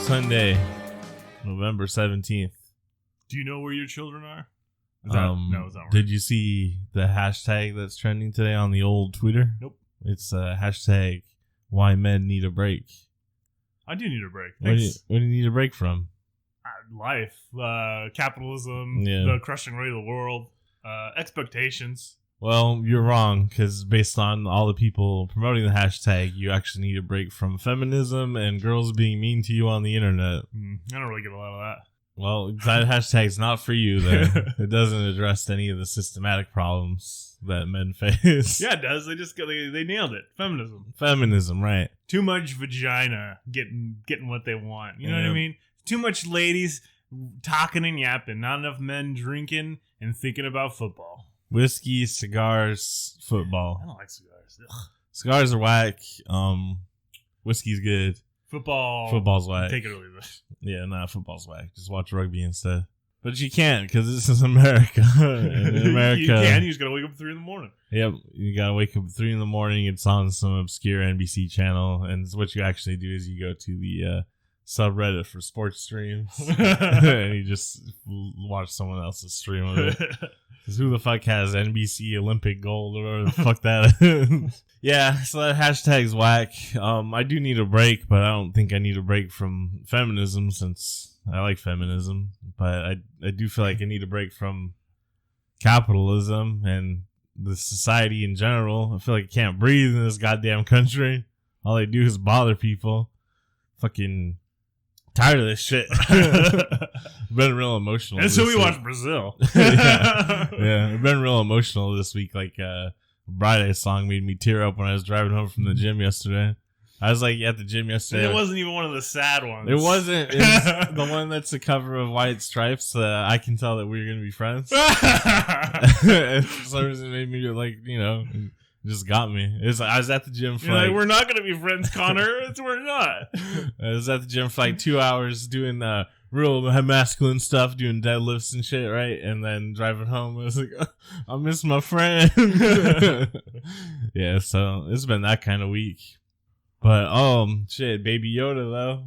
Sunday, November 17th. Do you know where your children are? No, it's not right. Did you see the hashtag that's trending today on the old Twitter? Nope. It's hashtag why men need a break. I do need a break. What do you need a break from? Life, capitalism, the crushing rate of the world, expectations. Well, you're wrong, because based on all the people promoting the hashtag, you actually need a break from feminism and girls being mean to you on the internet. I don't really get a lot of that. Well, that hashtag's not for you then. It doesn't address any of the systematic problems that men face. Yeah, it does. They nailed it. Feminism, right. Too much vagina getting what they want. You know what I mean? Too much ladies talking and yapping. Not enough men drinking and thinking about football. Whiskey, cigars, football. I don't like cigars. Ugh. Cigars are whack. Whiskey's good. Football's whack. Take it or leave it. Yeah, football's whack. Just watch rugby instead. But you can't, because this is America. In America, you can. You just gotta wake up at 3 a.m. Yep, you gotta wake up at 3 a.m. It's on some obscure NBC channel, and what you actually do is you go to the subreddit for sports streams, and you just watch someone else's stream of it. Because who the fuck has NBC Olympic gold or whatever the fuck that is? Yeah, so that hashtag's whack. I do need a break, but I don't think I need a break from feminism, since I like feminism. But I do feel like I need a break from capitalism and the society in general. I feel like I can't breathe in this goddamn country. All they do is bother people. Fucking tired of this shit. Been real emotional. And so we watched Brazil. yeah, I've been real emotional this week. Like Friday song made me tear up when I was driving home from the gym yesterday. I was like at the gym yesterday. And it wasn't even one of the sad ones. It wasn't. It's the one that's the cover of White Stripes. I can tell that we're gonna be friends. And for some reason, it made me like, it just got me. I was at the gym for we're not gonna be friends, Connor. We're not. I was at the gym for like 2 hours doing real masculine stuff, doing deadlifts and shit, right? And then driving home, I was like, I miss my friend. Yeah, so it's been that kind of week. But shit, Baby Yoda though.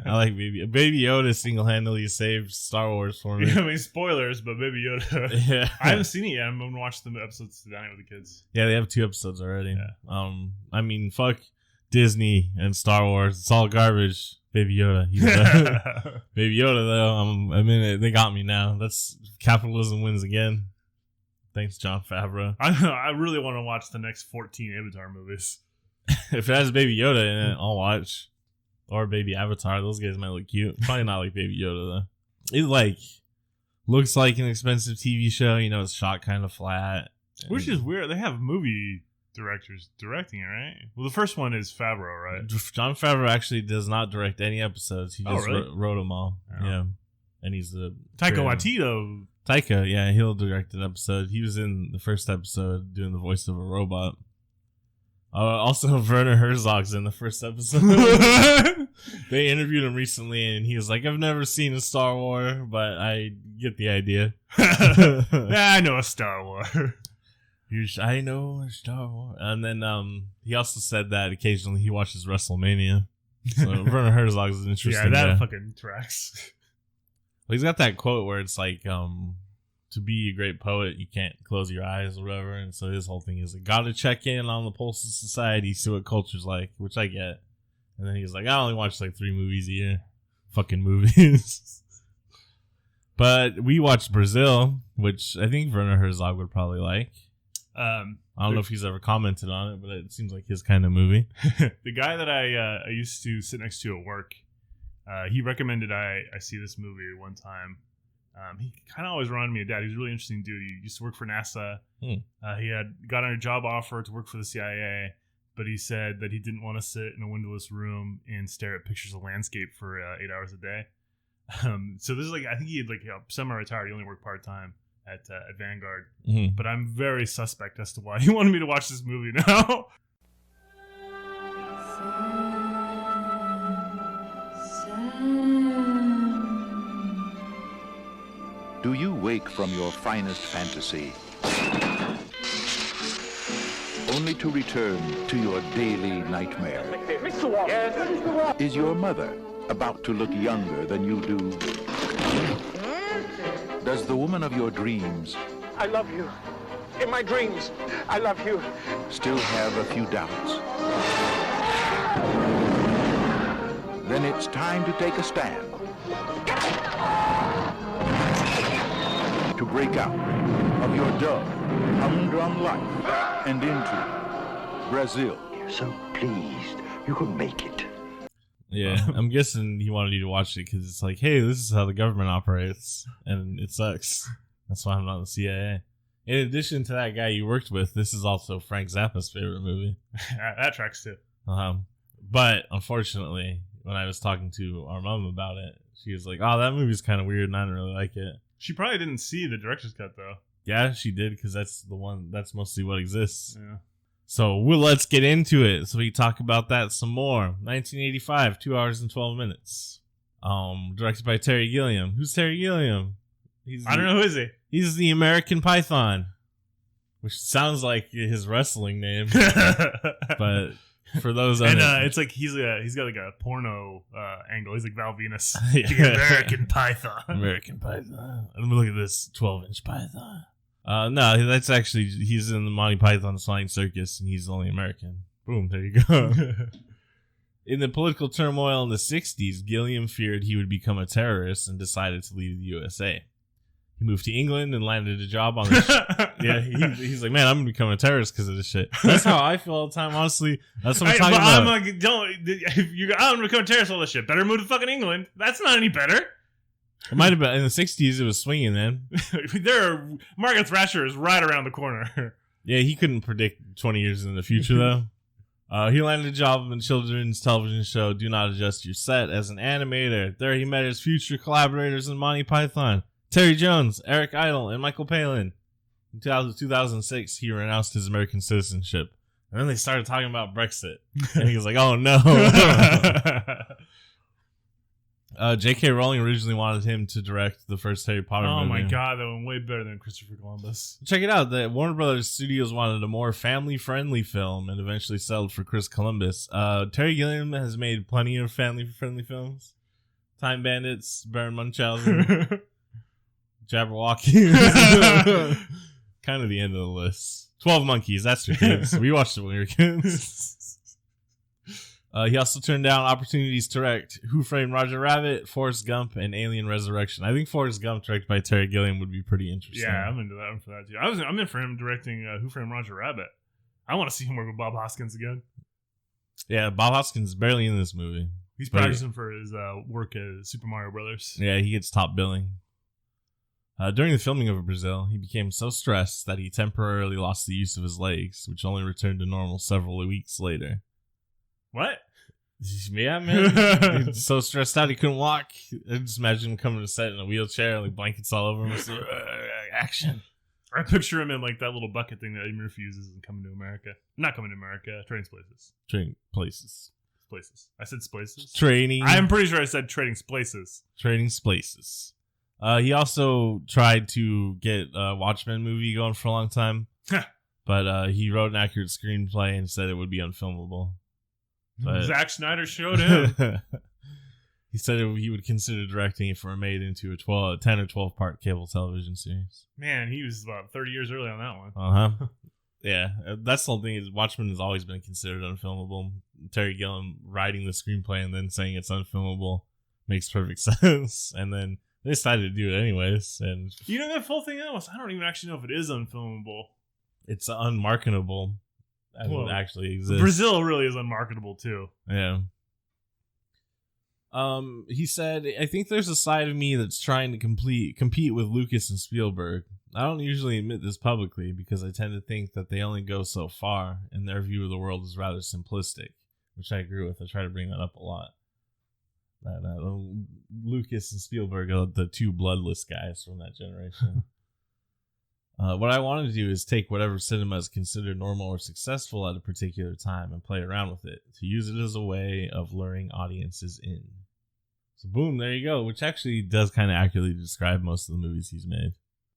I like Baby Yoda single-handedly saved Star Wars for me. I mean, spoilers, but Baby Yoda. Yeah, I haven't seen it yet. I'm gonna watch the episodes tonight with the kids. Yeah, they have 2 episodes already. Yeah. I mean, fuck Disney and Star Wars. It's all garbage. Baby Yoda. Baby Yoda though. I'm in it. They got me now. That's capitalism wins again. Thanks, Jon Favreau. I really want to watch the next 14 Avatar movies. If it has Baby Yoda in it, I'll watch. Or Baby Avatar. Those guys might look cute. Probably not like Baby Yoda though. It looks like an expensive TV show. It's shot kind of flat. Which is weird. They have movie directors directing it, right? Well, the first one is Favreau, right? Jon Favreau actually does not direct any episodes. He just wrote them all. Oh. Yeah. And he's the Taika Waititi though. Taika, yeah, he'll direct an episode. He was in the first episode doing the voice of a robot. Also, Werner Herzog's in the first episode. They interviewed him recently, and he was like, "I've never seen a Star Wars, but I get the idea." Yeah, I know a Star Wars. I know a Star Wars. And then he also said that occasionally he watches WrestleMania. So Werner Herzog is an interesting guy. That fucking tracks. Well, he's got that quote where it's like, to be a great poet, you can't close your eyes or whatever. And so his whole thing is like, gotta check in on the pulse of society, see what culture's like, which I get. And then he's like, I only watch like 3 movies a year. Fucking movies. But we watched Brazil, which I think Werner Herzog would probably like. I don't know if he's ever commented on it, but it seems like his kind of movie. The guy that I used to sit next to at work, he recommended I see this movie one time. He kind of always reminded me of Dad. He was a really interesting dude. He used to work for NASA. He had got on a job offer to work for the CIA, but he said that he didn't want to sit in a windowless room and stare at pictures of landscape for 8 hours a day. So this is I think he had semi-retired. He only worked part-time at Vanguard. Mm-hmm. But I'm very suspect as to why he wanted me to watch this movie now. Do you wake from your finest fantasy only to return to your daily nightmare? Is your mother about to look younger than you do? Does the woman of your dreams I love you. In my dreams, I love you. still have a few doubts? Then it's time to take a stand. To break out of your dull, humdrum life and into Brazil. You're so pleased you could make it. Yeah, I'm guessing he wanted you to watch it because it's like, hey, this is how the government operates, and it sucks. That's why I'm not in the CIA. In addition to that guy you worked with, this is also Frank Zappa's favorite movie. That tracks too. But unfortunately, when I was talking to our mom about it, she was like, oh, that movie's kind of weird and I didn't really like it. She probably didn't see the director's cut though. Yeah, she did, because that's mostly what exists. Yeah. So let's get into it so we can talk about that some more. 1985, 2 hours and 12 minutes. Directed by Terry Gilliam. Who's Terry Gilliam? I don't know, who is he? He's the American Python, which sounds like his wrestling name. But for those and it's like he's got like a porno angle. He's like Val Venus. Yeah. The American Python. American Python. Let me look at this 12-inch python. No, that's actually, he's in the Monty Python's Flying Circus, and he's the only American. Boom, there you go. In the political turmoil in the 60s, Gilliam feared he would become a terrorist and decided to leave the USA. He moved to England and landed a job on the yeah, he's like, man, I'm going to become a terrorist because of this shit. That's how I feel all the time, honestly. That's what I'm talking about. I'm like, I'm going to become a terrorist, all this shit. Better move to fucking England. That's not any better. It might have been in the 60s. It was swinging then. Margaret Thatcher is right around the corner. Yeah, he couldn't predict 20 years in the future though. He landed a job in the children's television show Do Not Adjust Your Set as an animator. There he met his future collaborators in Monty Python, Terry Jones, Eric Idle, and Michael Palin. In 2006, he renounced his American citizenship. And then they started talking about Brexit. And he was like, oh no. J.K. Rowling originally wanted him to direct the first Harry Potter movie. Oh my god, that went way better than Christopher Columbus. Check it out. The Warner Brothers Studios wanted a more family-friendly film and eventually settled for Chris Columbus. Terry Gilliam has made plenty of family-friendly films. Time Bandits, Baron Munchausen, Jabberwocky. Kind of the end of the list. 12 Monkeys, that's for kids. We watched it when we were kids. He also turned down opportunities to direct Who Framed Roger Rabbit, Forrest Gump, and Alien Resurrection. I think Forrest Gump, directed by Terry Gilliam, would be pretty interesting. Yeah, I'm into that one for that too. I'm in for him directing Who Framed Roger Rabbit. I want to see him work with Bob Hoskins again. Yeah, Bob Hoskins is barely in this movie. He's practicing for his work at Super Mario Brothers. Yeah, he gets top billing. During the filming of Brazil, he became so stressed that he temporarily lost the use of his legs, which only returned to normal several weeks later. What? Yeah, man. He's so stressed out he couldn't walk. I just imagine him coming to set in a wheelchair, like blankets all over him. Like, action. I picture him in like that little bucket thing that Eddie Murphy uses in Coming to America. Not Coming to America, Trading Places. Trading Places. Places. I said Places. Training. I'm pretty sure I said Trading Places. Trading Places. He also tried to get a Watchmen movie going for a long time, but he wrote an accurate screenplay and said it would be unfilmable. But Zack Snyder showed him. He said he would consider directing it for made into a 10 or 12 part cable television series. Man, he was about 30 years early on that one. Uh-huh. Yeah, that's the whole thing is Watchmen has always been considered unfilmable. Terry Gilliam writing the screenplay and then saying it's unfilmable makes perfect sense. And then they decided to do it anyways. And you know, that full thing else, I don't even actually know if it is unfilmable. It's unmarketable. It actually exists. Brazil really is unmarketable too. Yeah. He said, I think there's a side of me that's trying to compete with Lucas and Spielberg. I don't usually admit this publicly because I tend to think that they only go so far and their view of the world is rather simplistic, which I agree with. I try to bring that up a lot. Lucas and Spielberg are the two bloodless guys from that generation. What I want to do is take whatever cinema is considered normal or successful at a particular time and play around with it to use it as a way of luring audiences in. So boom, there you go, which actually does kind of accurately describe most of the movies he's made.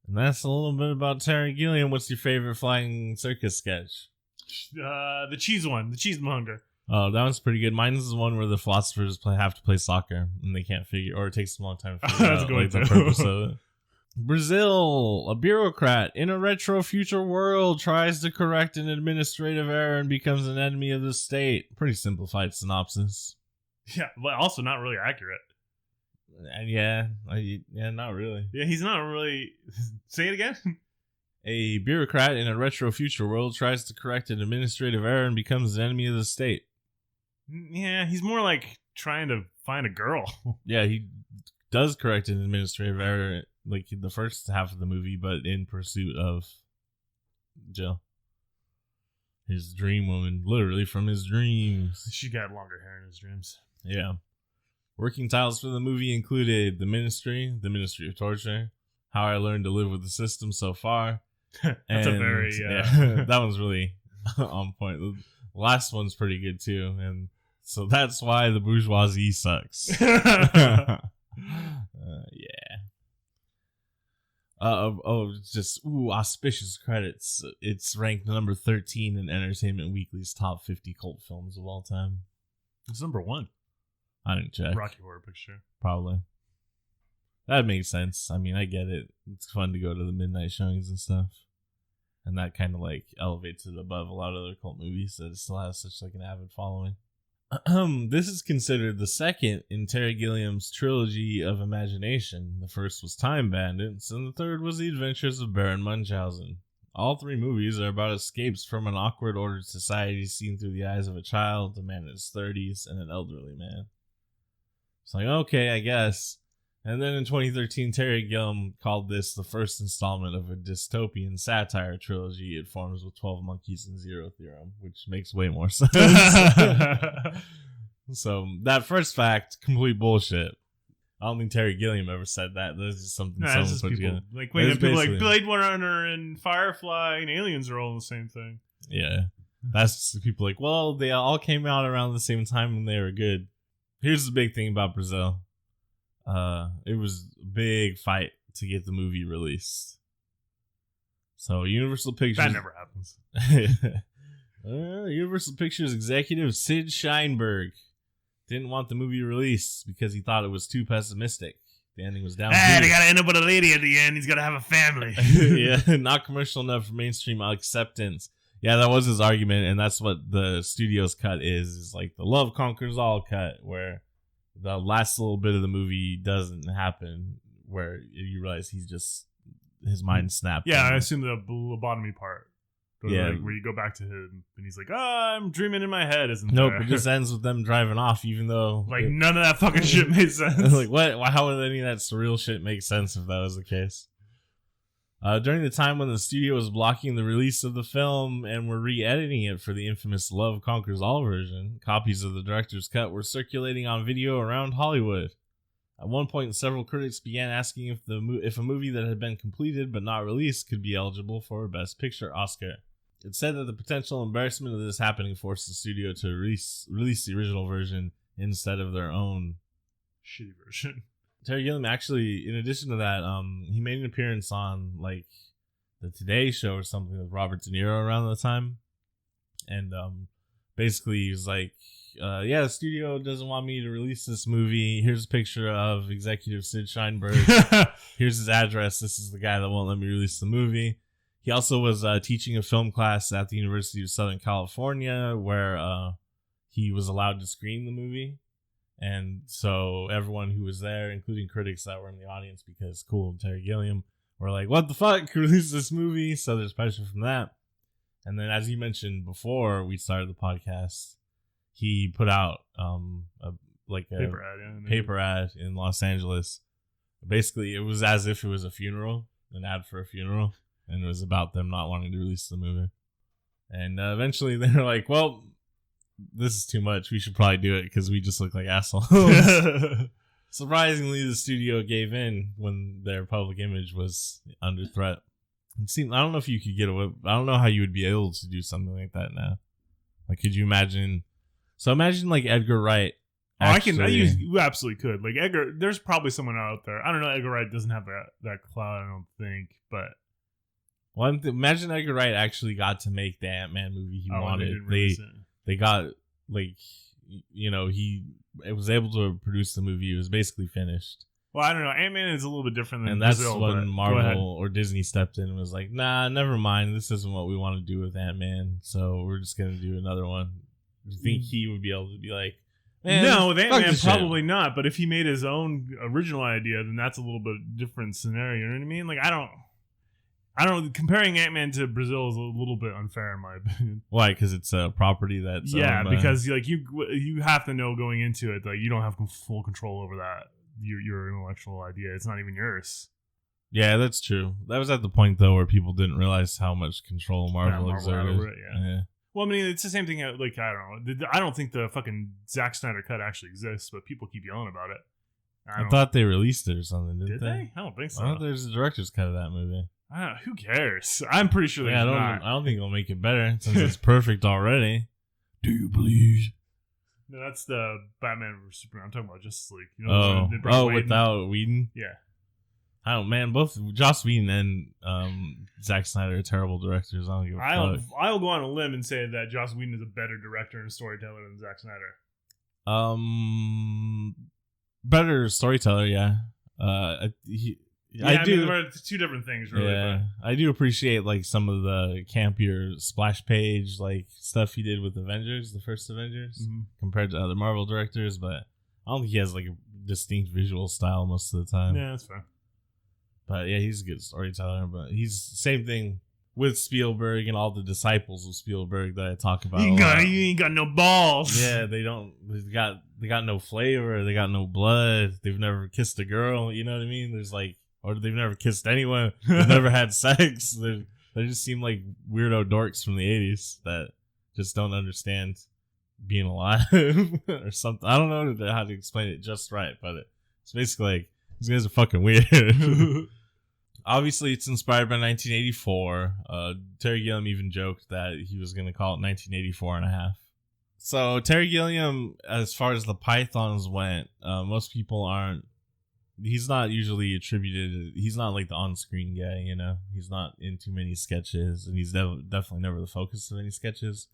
And that's a little bit about Terry Gilliam. What's your favorite flying circus sketch? The cheese one, the cheesemonger. Oh, that one's pretty good. Mine is the one where the philosophers have to play soccer and they can't figure, or it takes them a long time to figure That's out good the purpose of it. Brazil, a bureaucrat in a retro future world tries to correct an administrative error and becomes an enemy of the state. Pretty simplified synopsis. Yeah, but also not really accurate. Yeah, not really. Yeah, he's not really. Say it again. A bureaucrat in a retro future world tries to correct an administrative error and becomes an enemy of the state. Yeah, he's more like trying to find a girl. Yeah, he does correct an administrative error like the first half of the movie, but in pursuit of Jill, his dream woman, literally from his dreams. She got longer hair in his dreams. Yeah. Working titles for the movie included The Ministry of Torture, How I Learned to Live with the System So Far. That's a very yeah, that one's really on point. The last one's pretty good too, and so that's why the bourgeoisie sucks. Yeah. Auspicious credits. It's ranked number 13 in Entertainment Weekly's top 50 cult films of all time. It's number 1. I didn't check. Rocky Horror Picture. Probably. That makes sense. I mean, I get it. It's fun to go to the midnight showings and stuff. And that kind of like elevates it above a lot of other cult movies that it still has such like an avid following. This is considered the second in Terry Gilliam's trilogy of imagination. The first was Time Bandits, and the third was The Adventures of Baron Munchausen. All three movies are about escapes from an awkward ordered society seen through the eyes of a child, a man in his 30s, and an elderly man. It's like, okay, I guess. And then in 2013, Terry Gilliam called this the first installment of a dystopian satire trilogy. It forms with 12 Monkeys and Zero Theorem, which makes way more sense. So that first fact, complete bullshit. I don't think Terry Gilliam ever said that. That's just something someone just put people. together. Like when people like Blade Runner and Firefly and Aliens are all the same thing. Yeah. That's just the people like, well, they all came out around the same time and they were good. Here's the big thing about Brazil. It was a big fight to get the movie released. So Universal Pictures... That never happens. Universal Pictures executive Sid Sheinberg didn't want the movie released because he thought it was too pessimistic. The ending was down. Hey, they gotta end up with a lady at the end. He's gotta have a family. Yeah, not commercial enough for mainstream acceptance. Yeah, that was his argument, and that's what the studio's cut is like the Love Conquers All cut, where the last little bit of the movie doesn't happen, where you realize his mind snapped. Yeah, I assume the lobotomy part. Yeah, like where you go back to him and he's like, I'm dreaming in my head, isn't nope, there? it just ends with them driving off, even though like none of that fucking shit made sense. Like what? How would any of that surreal shit make sense if that was the case? During the time when the studio was blocking the release of the film and were re-editing it for the infamous Love Conquers All version, copies of the director's cut were circulating on video around Hollywood. At one point, several critics began asking if a movie that had been completed but not released could be eligible for a Best Picture Oscar. It said that the potential embarrassment of this happening forced the studio to release the original version instead of their own shitty version. Terry Gilliam actually, in addition to that, he made an appearance on like the Today Show or something with Robert De Niro around the time, and basically he was like, "Yeah, the studio doesn't want me to release this movie. Here's a picture of executive Sid Sheinberg. Here's his address. This is the guy that won't let me release the movie." He also was teaching a film class at the University of Southern California, where he was allowed to screen the movie. And so everyone who was there, including critics that were in the audience, because cool, Terry Gilliam, were like, what the fuck? Release this movie? So there's pressure from that. And then, as you mentioned before we started the podcast, he put out a paper ad in Los Angeles. Basically, it was as if it was a funeral, an ad for a funeral. And it was about them not wanting to release the movie. And eventually they were like, well, this is too much. We should probably do it because we just look like assholes. Surprisingly, the studio gave in when their public image was under threat. It seemed, I don't know if you could get away. I don't know how you would be able to do something like that now. Like, could you imagine? So imagine like Edgar Wright. You absolutely could. Like Edgar, there's probably someone out there. I don't know. Edgar Wright doesn't have that clout, I don't think, but. Well, imagine Edgar Wright actually got to make the Ant-Man movie he wanted. They got like, he was able to produce the movie. It was basically finished. Well, I don't know. Ant-Man is a little bit different than And that's Brazil, when but Marvel or Disney stepped in and was like, nah, never mind. This isn't what we want to do with Ant-Man. So we're just going to do another one. Do you think he would be able to be like, man, no, with Ant-Man, shit. probably not. But if he made his own original idea, then that's a little bit different scenario. You know what I mean? Like, I don't. Comparing Ant-Man to Brazil is a little bit unfair in my opinion. Why? Because it's a property that's owned by- because like you have to know going into it that you don't have full control over that your intellectual idea. It's not even yours. Yeah, that's true. That was at the point though where people didn't realize how much control Marvel exerted. Over it, yeah. Well, I mean, it's the same thing. Like, I don't know. I don't think the fucking Zack Snyder cut actually exists, but people keep yelling about it. I thought they released it or something. Did they? I don't think so. I thought there's a director's cut of that movie. Who cares? I'm pretty sure there's not. I don't think it'll make it better since it's perfect already. Do you please? No, that's the Batman vs Superman. I'm talking about Justice League. You know, without Whedon? Yeah. I don't, man. Both Joss Whedon and Zack Snyder are terrible directors. I don't give a fuck. I'll go on a limb and say that Joss Whedon is a better director and storyteller than Zack Snyder. Better storyteller, yeah. I do. They're two different things, really. Yeah, but I do appreciate like some of the campier splash page like stuff he did with Avengers, the first Avengers, compared to other Marvel directors. But I don't think he has like a distinct visual style most of the time. Yeah, that's fair. But yeah, he's a good storyteller. But he's the same thing with Spielberg and all the disciples of Spielberg that I talk about. You ain't got no balls. Yeah, they don't. They got no flavor. They got no blood. They've never kissed a girl. You know what I mean? There's like. Or they've never kissed anyone. They've never had sex. They just seem like weirdo dorks from the 80s that just don't understand being alive or something. I don't know how to explain it just right, but it's basically like, these guys are fucking weird. Obviously, it's inspired by 1984. Terry Gilliam even joked that he was going to call it 1984 and a half. So Terry Gilliam, as far as the Pythons went, most people aren't. He's not usually attributed. He's not like the on-screen guy, you know. He's not in too many sketches, and he's definitely never the focus of any sketches.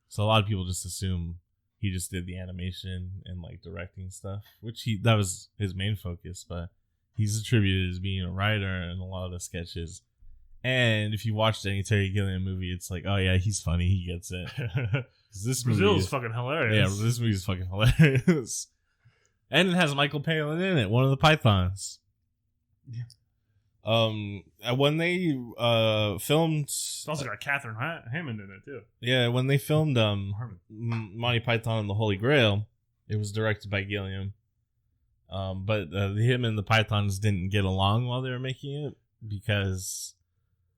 So a lot of people just assume he just did the animation and like directing stuff, which that was his main focus. But he's attributed as being a writer in a lot of the sketches. And if you watched any Terry Gilliam movie, it's like, oh yeah, he's funny. He gets it. This Brazil is fucking hilarious. Yeah, this movie is fucking hilarious. And it has Michael Palin in it, one of the Pythons. Yeah. When they filmed, it's also got Catherine Hammond in it too. Yeah, when they filmed Monty Python and the Holy Grail, it was directed by Gilliam. But him and the Pythons didn't get along while they were making it because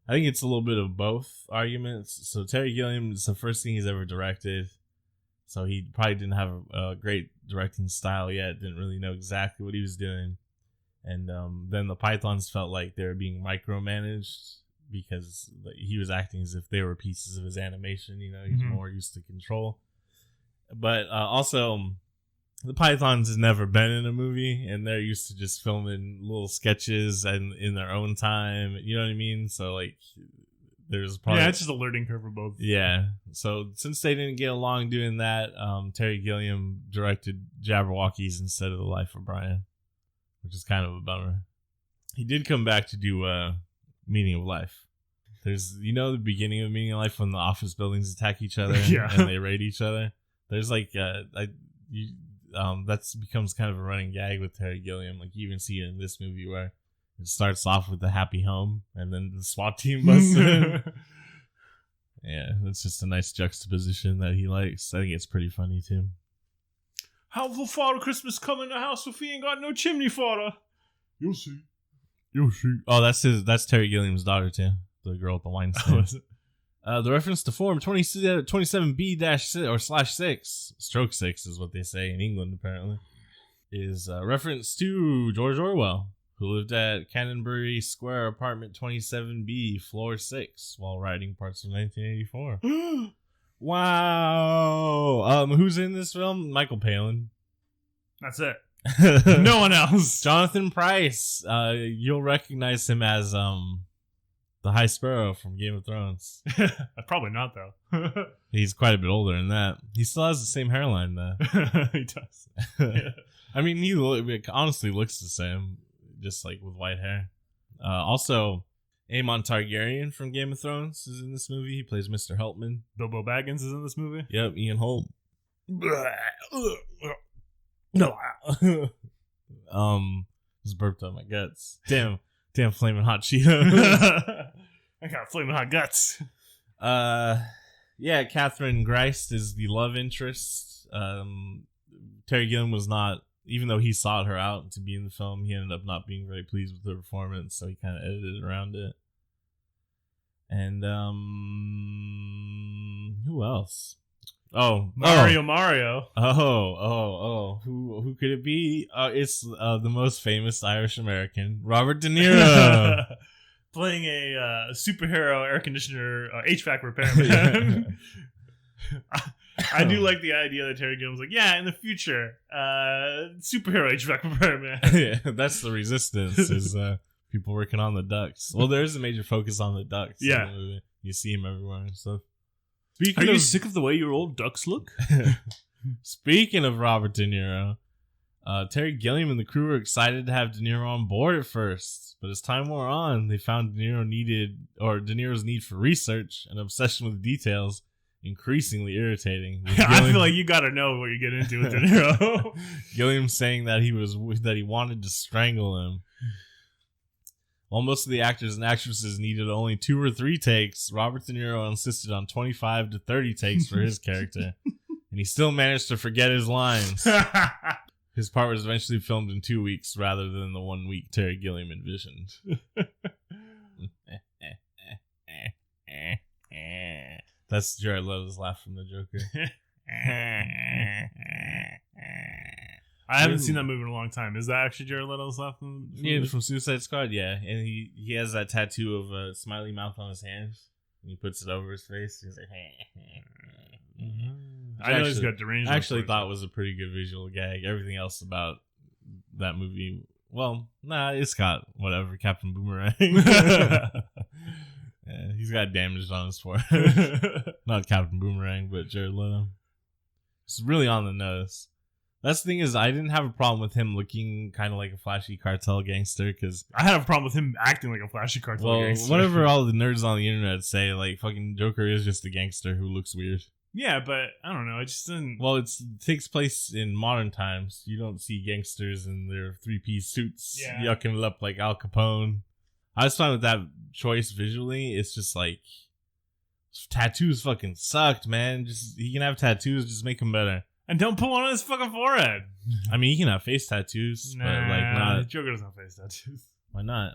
I think it's a little bit of both arguments. So Terry Gilliam, it's the first thing he's ever directed. So he probably didn't have a great directing style yet. Didn't really know exactly what he was doing. And then the Pythons felt like they were being micromanaged because he was acting as if they were pieces of his animation. You know, he's more used to control. But also, the Pythons has never been in a movie, and they're used to just filming little sketches and in their own time. You know what I mean? So like. There's probably it's just a learning curve for both. Yeah. So since they didn't get along doing that, Terry Gilliam directed Jabberwockies instead of The Life of Brian, which is kind of a bummer. He did come back to do Meaning of Life. There's, the beginning of Meaning of Life when the office buildings attack each other and they raid each other. There's like that's becomes kind of a running gag with Terry Gilliam. Like you even see it in this movie where. It starts off with the happy home, and then the SWAT team busts in. Yeah, that's just a nice juxtaposition that he likes. I think it's pretty funny, too. How will Father Christmas come in the house if he ain't got no chimney, Father? You'll see. Oh, that's Terry Gilliam's daughter, too. The girl at the wine stand. The reference to Form 27B-/6, stroke 6 is what they say in England, apparently, is a reference to George Orwell, who lived at Canterbury Square, apartment 27B, floor 6, while writing parts of 1984. Wow. Who's in this film? Michael Palin. That's it. No one else. Jonathan Pryce. You'll recognize him as The High Sparrow from Game of Thrones. Probably not, though. He's quite a bit older than that. He still has the same hairline, though. He does. I mean, he honestly looks the same, just like with white hair. Also, Aemon Targaryen from Game of Thrones is in this movie. He plays Mr. Helpman. Bilbo Baggins is in this movie? Yep, Ian Holt. No. Just burped on my guts. Damn flaming hot Cheetos. I got flaming hot guts. Yeah, Catherine Greist is the love interest. Terry Gilliam was not, even though he sought her out to be in the film, he ended up not being very pleased with her performance, so he kind of edited around it. And who else? Mario. Who could it be? It's the most famous Irish American, Robert De Niro. Playing a superhero air conditioner HVAC repairman. I do like the idea that Terry Gilliam's like, yeah, in the future, superhero HVAC repairman. Yeah, that's the resistance, is people working on the ducts. Well, there is a major focus on the ducts. Yeah. In the movie. You see him everywhere and stuff. Are you sick of the way your old ducks look? Speaking of Robert De Niro, Terry Gilliam and the crew were excited to have De Niro on board at first, but as time wore on, they found De Niro's need for research and obsession with details increasingly irritating. I feel like you gotta know what you get into with De Niro. Gilliam saying that he wanted to strangle him. While most of the actors and actresses needed only 2 or 3 takes, Robert De Niro insisted on 25 to 30 takes for his character, and he still managed to forget his lines. His part was eventually filmed in 2 weeks rather than the 1 week Terry Gilliam envisioned. That's Jared Leto's laugh from the Joker. I haven't seen that movie in a long time. Is that actually Jared Leto's laugh from Suicide Squad? Yeah, and he has that tattoo of a smiley mouth on his hand, and he puts it over his face. He's like, I know he's got deranged. I actually thought it was a pretty good visual gag. Everything else about that movie, well, it's got whatever, Captain Boomerang. Yeah, he's got damage on his forehead. Not Captain Boomerang, but Jared Leto. It's really on the nose. That's the thing, is I didn't have a problem with him looking kind of like a flashy cartel gangster, because I had a problem with him acting like a flashy cartel gangster. Whatever all the nerds on the internet say, like, fucking Joker is just a gangster who looks weird. Yeah, but I don't know. It just didn't. Well, it takes place in modern times. You don't see gangsters in their 3-piece suits yucking it up like Al Capone. I was fine with that choice visually. It's just like, tattoos fucking sucked, man. Just, he can have tattoos, just make them better. And don't put one on his fucking forehead. I mean, he can have face tattoos, but like not. Joker doesn't have face tattoos. Why not?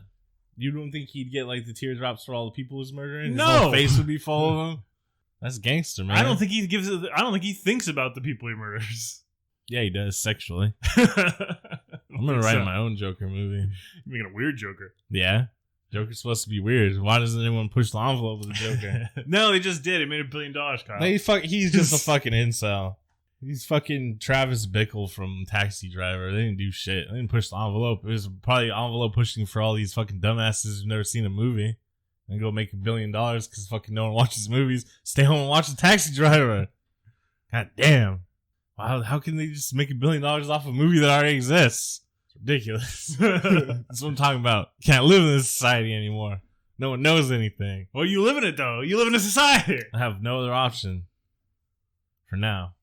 You don't think he'd get like the teardrops for all the people he's murdering? No, his whole face would be full of them. That's gangster, man. I don't think he thinks about the people he murders. Yeah, he does sexually. I'm gonna write my own Joker movie. You're making a weird Joker. Yeah, Joker's supposed to be weird. Why doesn't anyone push the envelope with the Joker? No, they just did. It made $1 billion, Kyle. No, he's just a fucking incel. He's fucking Travis Bickle from Taxi Driver. They didn't do shit. They didn't push the envelope. It was probably envelope pushing for all these fucking dumbasses who've never seen a movie and go make $1 billion because fucking no one watches movies. Stay home and watch The Taxi Driver. God damn. Wow, how can they just make $1 billion off a movie that already exists? It's ridiculous. That's what I'm talking about. Can't live in this society anymore. No one knows anything. Well, you live in it, though. You live in a society. I have no other option. For now.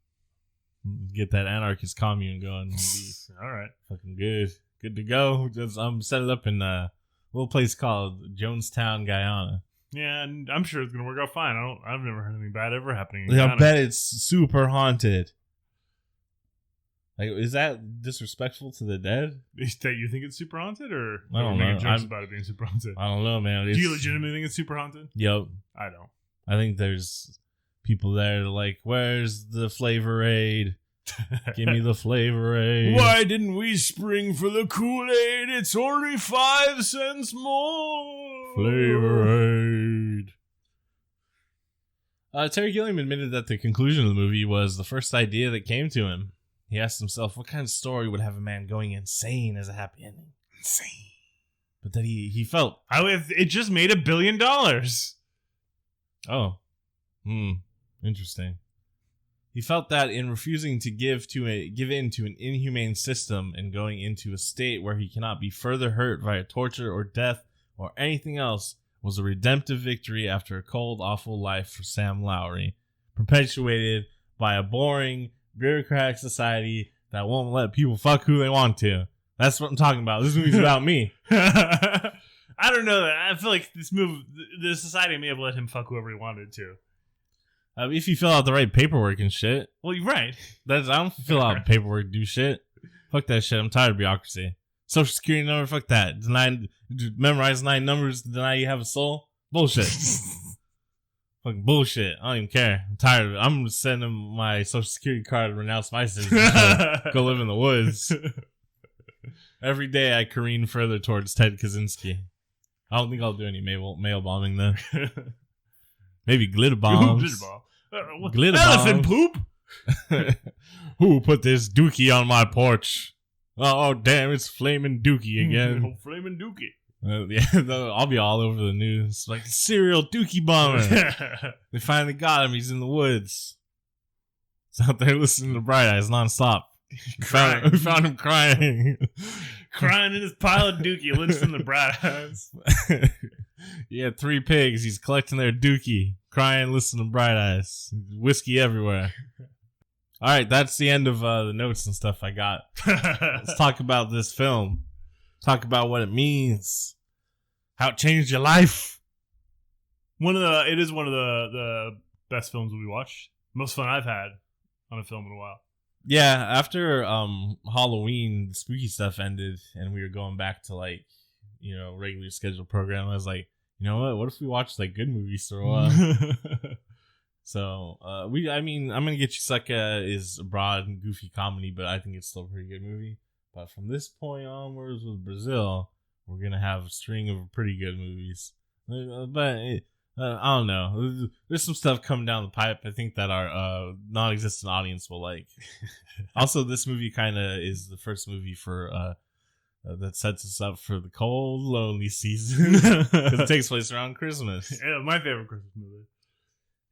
Get that anarchist commune going. All right. Fucking good. Good to go. Just set it up in a little place called Jonestown, Guyana. Yeah, and I'm sure it's gonna work out fine. I've never heard anything bad ever happening in I Guyana. bet it's super haunted. Like, is that disrespectful to the dead? That you think it's super haunted, or I don't making know. jokes about it being super haunted? I don't know, man. Do you legitimately think it's super haunted? Yep. I don't. I think there's people there like, where's the Flavor Aid? Give me the Flavor Aid. Why didn't we spring for the Kool-Aid? It's only 5 cents more. Flavor Aid. Terry Gilliam admitted that the conclusion of the movie was the first idea that came to him. He asked himself, what kind of story would have a man going insane as a happy ending? Insane. But then he felt it just made $1 billion. Oh, interesting. He felt that in refusing to give in to an inhumane system and going into a state where he cannot be further hurt via torture or death or anything else was a redemptive victory after a cold, awful life for Sam Lowry, perpetuated by a boring, bureaucratic society that won't let people fuck who they want to. That's what I'm talking about. This movie's about me. I don't know that. I feel like the society may have let him fuck whoever he wanted to. If you fill out the right paperwork and shit. Well, you're right. I don't fill out paperwork, do shit. Fuck that shit. I'm tired of bureaucracy. Social security number, fuck that. Memorize 9 numbers, deny you have a soul. Bullshit. Fucking bullshit. I don't even care. I'm tired of it. I'm sending him my social security card to renounce my citizenship. Go live in the woods. Every day I careen further towards Ted Kaczynski. I don't think I'll do any mail bombing though. Maybe glitter bombs. Glitter elephant poop. Who put this dookie on my porch? Oh damn! It's flaming dookie again. Flaming dookie. Yeah, I'll be all over the news like serial dookie bomber. They finally got him. He's in the woods. He's out there listening to Bright Eyes nonstop. We found him crying. Crying in his pile of dookie, listening to Bright Eyes. He had 3 pigs. He's collecting their dookie. Crying, listening to Bright Eyes. Whiskey everywhere. All right, that's the end of the notes and stuff I got. Let's talk about this film. Talk about what it means. How it changed your life. It is one of the best films we watched. Most fun I've had on a film in a while. Yeah, after Halloween, the spooky stuff ended, and we were going back to regular scheduled program. I was like, you know what? What if we watched good movies for a while? So I'm gonna get you Sucka is a broad and goofy comedy, but I think it's still a pretty good movie. But from this point onwards with Brazil, we're gonna have a string of pretty good movies. But I don't know. There's some stuff coming down the pipe. I think that our non-existent audience will like. Also, this movie kind of is the first movie for that sets us up for the cold, lonely season because it takes place around Christmas. Yeah, my favorite Christmas movie.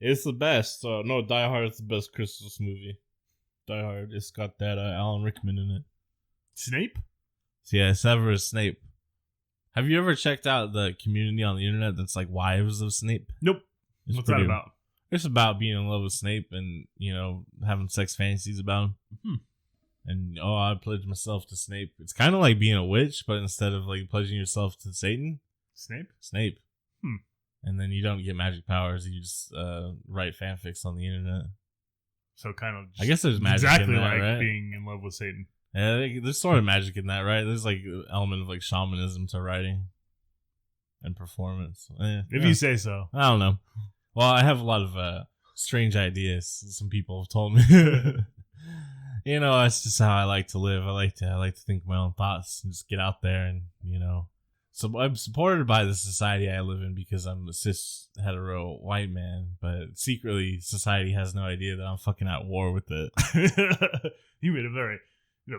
It's the best. No, Die Hard is the best Christmas movie. Die Hard. It's got that Alan Rickman in it. Snape? Yeah, Severus Snape. Have you ever checked out the community on the internet that's like wives of Snape? Nope. What's that about? It's about being in love with Snape and, having sex fantasies about him. Hmm. And, I pledge myself to Snape. It's kind of like being a witch, but instead of pledging yourself to Satan. Snape. Hmm. And then you don't get magic powers. You just write fanfics on the internet. So kind of... I guess there's magic in that, like right? being in love with Satan. Yeah, there's sort of magic in that, right? There's an element of shamanism to writing and performance. If you say so. I don't know. Well, I have a lot of strange ideas. Some people have told me. That's just how I like to live. I like to think my own thoughts and just get out there and So I'm supported by the society I live in because I'm a cis hetero white man, but secretly society has no idea that I'm fucking at war with it. You made a very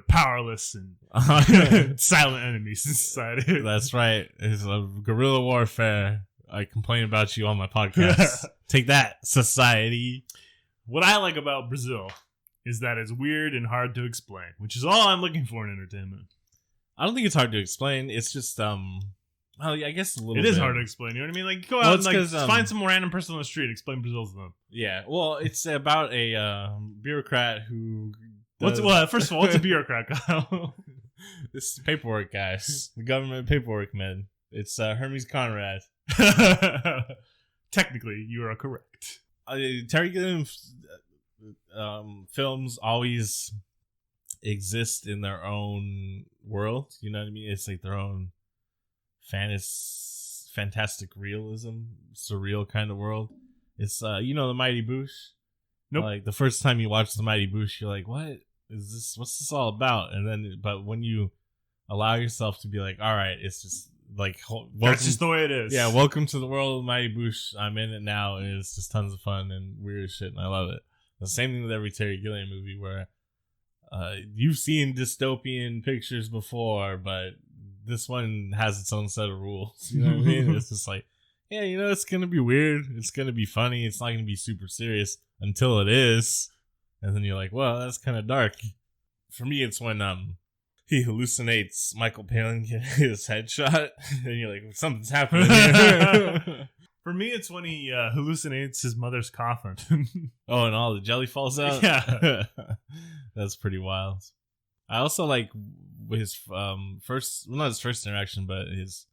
powerless and silent enemies in society. That's right. It's a guerrilla warfare. I complain about you on my podcast. Take that, society. What I like about Brazil is that it's weird and hard to explain, which is all I'm looking for in entertainment. I don't think it's hard to explain. It's just, I guess a little bit. It is hard to explain, you know what I mean? Go out and find some random person on the street and explain Brazil to them. Yeah, well, it's about a bureaucrat who... First of all, what's a bureaucrat, Kyle? This is paperwork guys. The government paperwork men. It's Hermes Conrad. Technically, you are correct. Terry Gilliam films always exist in their own world. You know what I mean? It's like their own fantastic realism, surreal kind of world. It's the Mighty Boosh. Nope. Like the first time you watch the Mighty Boosh, you're like, what is this? What's this all about? And then, but when you allow yourself to be like, all right, it's just like, that's just the way it is. Yeah, welcome to the world of Mighty Boosh. I'm in it now, and it's just tons of fun and weird shit, and I love it. The same thing with every Terry Gilliam movie where you've seen dystopian pictures before, but this one has its own set of rules. You know what I mean? It's just like, yeah, it's gonna be weird. It's gonna be funny. It's not gonna be super serious until it is, and then you're like, well, that's kind of dark. For me, it's when he hallucinates Michael Palin get his headshot, and you're like, something's happening here. For me, it's when he hallucinates his mother's coffin. Oh, and all the jelly falls out? Yeah. That's pretty wild. I also like his first, well, not his first interaction, but his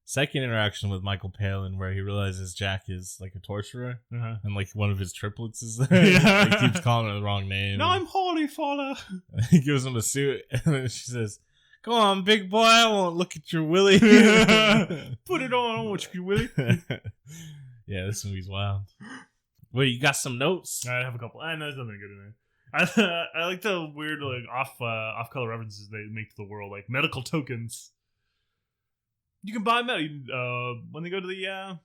second interaction with Michael Palin, where he realizes Jack is like a torturer, and like one of his triplets is there. Yeah. He keeps calling her the wrong name. No, I'm Holy Fella. He gives him a suit, and then she says, "Go on, big boy, I won't look at your willy." Put it on, I don't want you, Willie. Yeah, this movie's wild. Wait, you got some notes? I have a couple. I know there's nothing good in there. I like the weird like off color references they make to the world, like medical tokens. You can buy when they go to the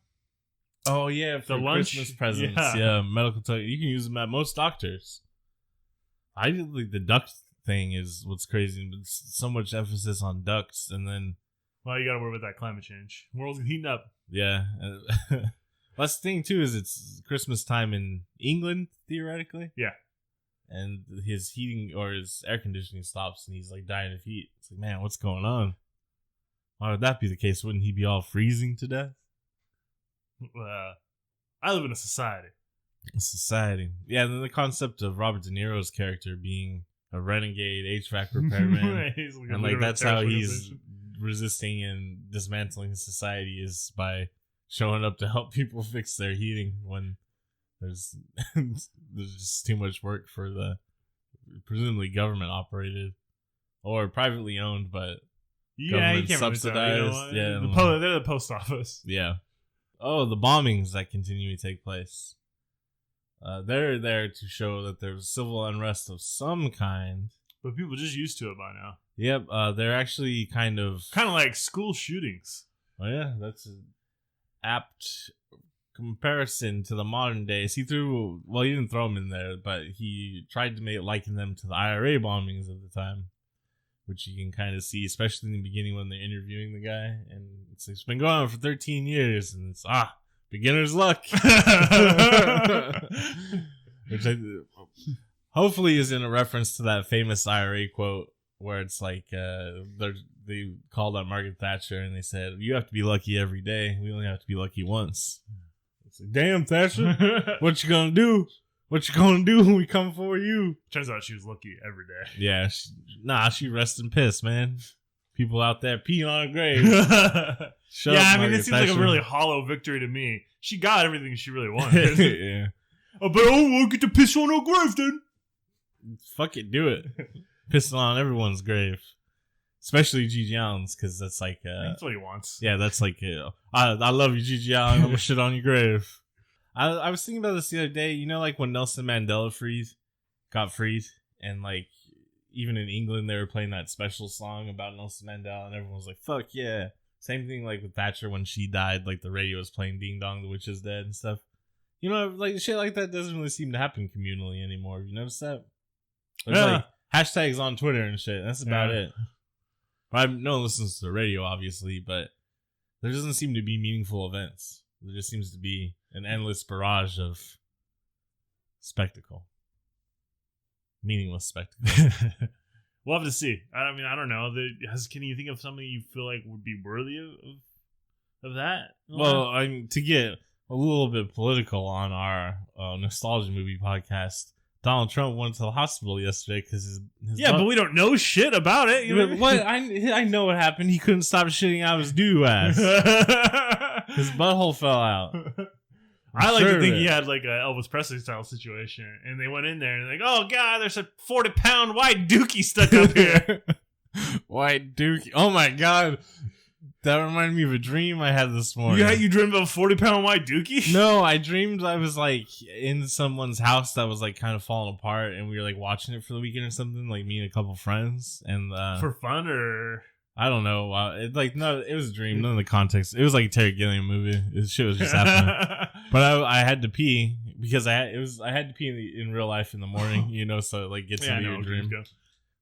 Oh yeah, for the lunch Christmas presents. Yeah, medical token. You can use them at most doctors. I did like the duck thing is what's crazy, but so much emphasis on ducks, and then well, you gotta worry about that climate change. World's heating up. Yeah. That's the thing too, is it's Christmas time in England, theoretically. Yeah. And his heating or his air conditioning stops and he's like dying of heat. It's like, man, what's going on? Why would that be the case? Wouldn't he be all freezing to death? I live in a society. Yeah, then the concept of Robert De Niro's character being a renegade HVAC repairman. And like that's how he's resisting and dismantling society, is by showing up to help people fix their heating when there's just too much work for the presumably government operated or privately owned, but yeah, you can't subsidized. Really they're the post office. Yeah. Oh, the bombings that continue to take place. They're there to show that there's civil unrest of some kind. But people are just used to it by now. Yep. They're actually kind of like school shootings. Oh yeah, that's an apt comparison to the modern days. He didn't throw them in there, but he tried to liken them to the IRA bombings of the time, which you can kind of see, especially in the beginning when they're interviewing the guy, and it's been going on for 13 years, and it's beginner's luck. Which hopefully is in a reference to that famous IRA quote where it's like they called on Margaret Thatcher and they said, "You have to be lucky every day. We only have to be lucky once." It's like, damn, Thatcher, what you gonna do? What you gonna do when we come for you? Turns out she was lucky every day. Yeah, she rest in piss, man. People out there peeing on her grave. It seems like a really hollow victory to me. She got everything she really wanted. Yeah. Oh, but I won't get to piss on her grave then. Fuck it, do it. Pissing on everyone's grave. Especially Gigi Allen's, because that's like... that's what he wants. Yeah, that's like... I love you, Gigi Allen. I'm gonna shit on your grave. I was thinking about this the other day. You know, like when Nelson Mandela got freed, and like even in England they were playing that special song about Nelson Mandela, and everyone was like, "Fuck yeah!" Same thing like with Thatcher when she died. Like the radio was playing "Ding Dong, the Witch is Dead" and stuff. You know, like shit like that doesn't really seem to happen communally anymore. Have you noticed that? There's like hashtags on Twitter and shit. That's about it. No one listens to the radio, obviously, but there doesn't seem to be meaningful events. There just seems to be an endless barrage of spectacle. Meaningless spectacle. We'll have to see. I mean, I don't know. Can you think of something you feel like would be worthy of that? Well, I mean, to get a little bit political on our nostalgia movie podcast, Donald Trump went to the hospital yesterday because his but we don't know shit about it. You know? What? I know what happened. He couldn't stop shitting out his doo ass. His butthole fell out. I like to think he had like a Elvis Presley style situation, and they went in there and like, oh god, there's a 40-pound white dookie stuck up here. White dookie. Oh my god. That reminded me of a dream I had this morning. You dreamed of a 40-pound white dookie? No, I dreamed I was like in someone's house that was like kind of falling apart, and we were like watching it for the weekend or something, like me and a couple friends, and for fun or I don't know. It was a dream. None of the context. It was like a Terry Gilliam movie. This shit was just happening. But I had to pee because I had to pee in real life in the morning, you know, so it like gets into your dream.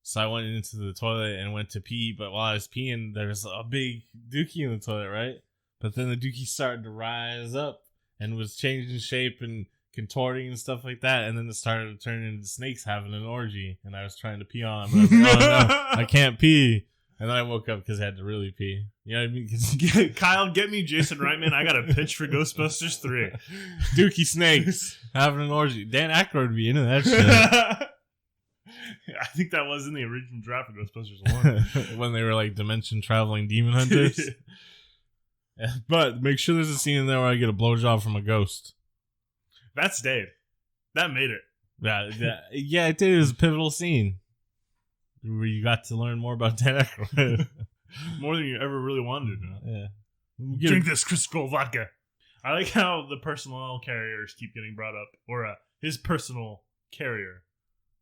So I went into the toilet and went to pee. But while I was peeing, there was a big dookie in the toilet, right? But then the dookie started to rise up and was changing shape and contorting and stuff like that. And then it started to turn into snakes having an orgy. And I was trying to pee on it. But I was like, oh no, I can't pee. And then I woke up because I had to really pee. You know what I mean? Kyle, get me Jason Reitman. I got a pitch for Ghostbusters 3. Dookie snakes having an orgy. Dan Aykroyd would be into that shit. I think that was in the original draft of Ghostbusters 1. When they were like dimension traveling demon hunters. But make sure there's a scene in there where I get a blowjob from a ghost. That stayed. That made it. Yeah, it did. It was a pivotal scene where you got to learn more about Dan Aykroyd. More than you ever really wanted to know. Yeah. Drink this Crystal vodka. I like how the personnel carriers keep getting brought up. Or his personal carrier.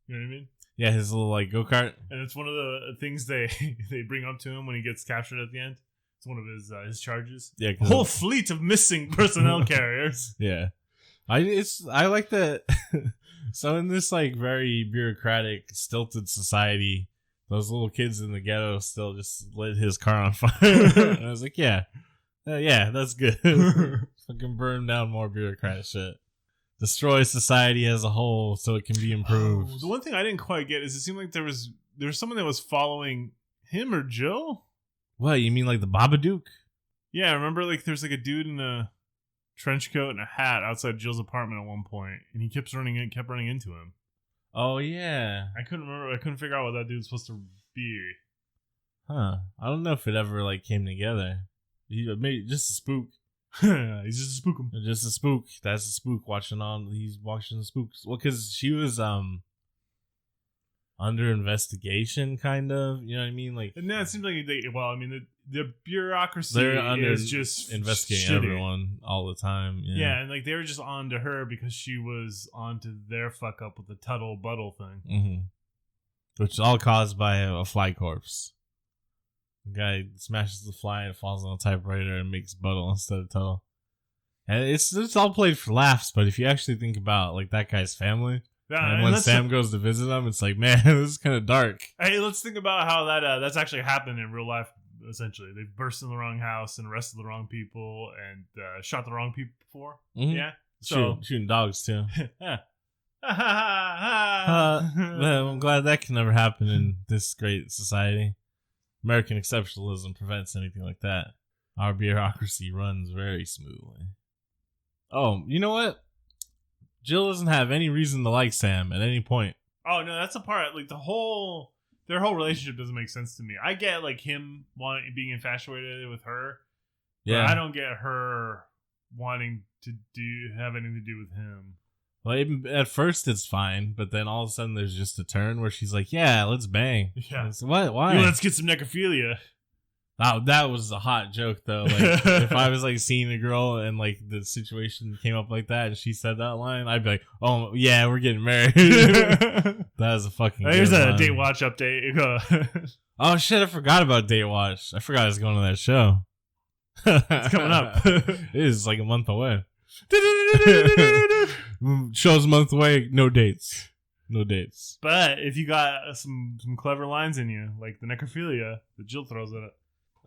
You know what I mean? Yeah, his little like go-kart. And it's one of the things they bring up to him when he gets captured at the end. It's one of his charges. Yeah, a whole fleet of missing personnel carriers. Yeah. I like that. So in this like very bureaucratic, stilted society, those little kids in the ghetto still just lit his car on fire. And I was like, yeah, that's good. Fucking burn down more bureaucratic shit. Destroy society as a whole so it can be improved. The one thing I didn't quite get is it seemed like there was someone that was following him or Jill. What, you mean like the Babadook? Yeah, I remember like there's like a dude in a trench coat and a hat outside Jill's apartment at one point, and he kept running into him. Oh yeah. I couldn't figure out what that dude was supposed to be. Huh. I don't know if it ever like came together. Maybe just a spook. He's just a spook. Just a spook. That's a spook he's watching the spooks. Well, because she was under investigation, kind of. You know what I mean? Like, and that seems like the bureaucracy is just investigating everyone all the time. Yeah, and like they were just on to her because she was on to their fuck up with the Tuttle Buttle thing, which is all caused by a fly corpse. The guy smashes the fly and falls on a typewriter and makes Buttle instead of Tuttle. And it's all played for laughs, but if you actually think about like that guy's family. Yeah, and when Sam goes to visit them, it's like, man, this is kind of dark. Hey, let's think about how that's actually happened in real life, essentially. They burst in the wrong house and arrested the wrong people and shot the wrong people before. Mm-hmm. Yeah. So shooting dogs, too. I'm glad that can never happen in this great society. American exceptionalism prevents anything like that. Our bureaucracy runs very smoothly. Oh, you know what? Jill doesn't have any reason to like Sam at any point. Oh no, that's a part. Like their whole relationship doesn't make sense to me. I get like him being infatuated with her. Yeah, but I don't get her wanting to have anything to do with him. Well, at first it's fine, but then all of a sudden there's just a turn where she's like, "Yeah, let's bang." Yeah, what? Why? Let's get some necrophilia. Oh, that was a hot joke though. Like if I was like seeing a girl and like the situation came up like that and she said that line, I'd be like, "Oh yeah, we're getting married." That was a fucking. Here's a Date Watch update. Oh shit, I forgot about Date Watch. I forgot I was going to that show. It's coming up. It is like a month away. Show's a month away. No dates. No dates. But if you got some clever lines in you, like the necrophilia that Jill throws at it.